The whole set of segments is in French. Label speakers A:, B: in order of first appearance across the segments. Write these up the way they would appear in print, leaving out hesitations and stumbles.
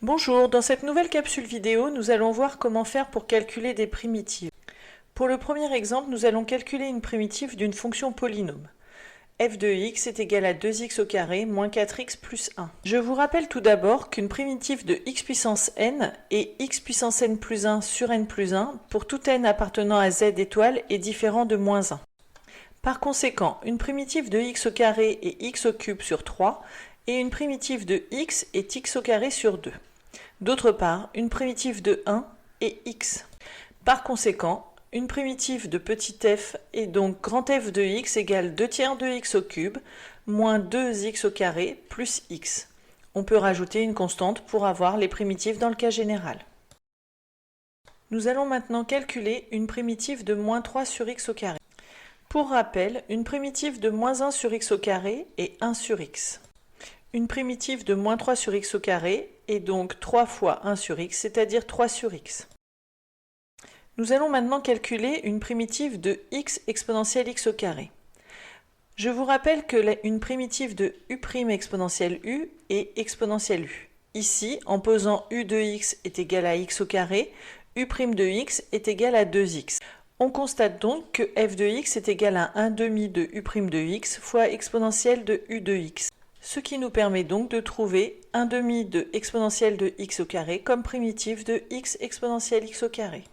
A: Bonjour, dans cette nouvelle capsule vidéo, nous allons voir comment faire pour calculer des primitives. Pour le premier exemple, nous allons calculer une primitive d'une fonction polynôme. f de x est égal à 2x au carré moins 4x plus 1. Je vous rappelle tout d'abord qu'une primitive de x puissance n et x puissance n plus 1 sur n plus 1 pour tout n appartenant à z étoile est différent de moins 1. Par conséquent, une primitive de x au carré est x au cube sur 3 et une primitive de x est x au carré sur 2. D'autre part, une primitive de 1 est x. Par conséquent, une primitive de petit f est donc grand F de x égale 2 tiers de x au cube moins 2x au carré plus x. On peut rajouter une constante pour avoir les primitives dans le cas général. Nous allons maintenant calculer une primitive de moins 3 sur x au carré. Pour rappel, une primitive de moins 1 sur x au carré est 1 sur x. Une primitive de moins 3 sur x au carré est donc 3 fois 1 sur x, c'est-à-dire 3 sur x. Nous allons maintenant calculer une primitive de x exponentielle x au carré. Je vous rappelle que une primitive de u' exponentielle u est exponentielle u. Ici, en posant u de x est égal à x au carré, u' de x est égal à 2x. On constate donc que f de x est égal à 1 demi de u' de x fois exponentielle de u de x. Ce qui nous permet donc de trouver 1 demi de exponentielle de x au carré comme primitive de x exponentielle x au carré.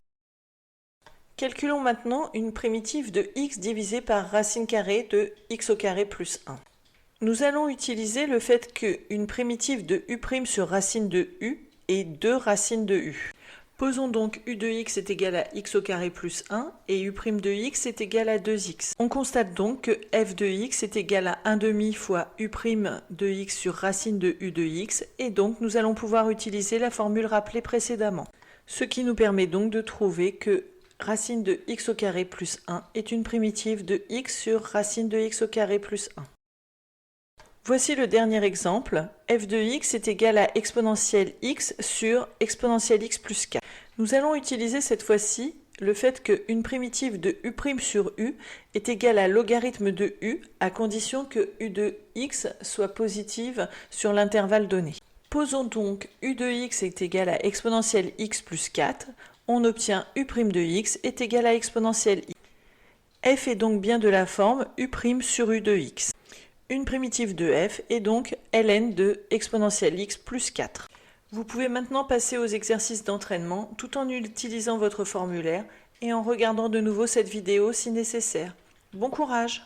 A: Calculons maintenant une primitive de x divisée par racine carrée de x au carré plus 1. Nous allons utiliser le fait qu'une primitive de u' sur racine de u est 2 racines de u. Posons donc u de x est égal à x au carré plus 1 et u' de x est égal à 2x. On constate donc que f de x est égal à 1 demi fois u' de x sur racine de u de x et donc nous allons pouvoir utiliser la formule rappelée précédemment. Ce qui nous permet donc de trouver que racine de x au carré plus 1 est une primitive de x sur racine de x au carré plus 1. Voici le dernier exemple. f de x est égal à exponentielle x sur exponentielle x plus 4. Nous allons utiliser cette fois-ci le fait qu'une primitive de u' sur u est égale à logarithme de u à condition que u de x soit positive sur l'intervalle donné. Posons donc u de x est égal à exponentielle x plus 4. On obtient u' de x est égal à exponentielle x. f est donc bien de la forme u' sur u de x. Une primitive de f est donc ln de exponentielle x plus 4. Vous pouvez maintenant passer aux exercices d'entraînement tout en utilisant votre formulaire et en regardant de nouveau cette vidéo si nécessaire. Bon courage!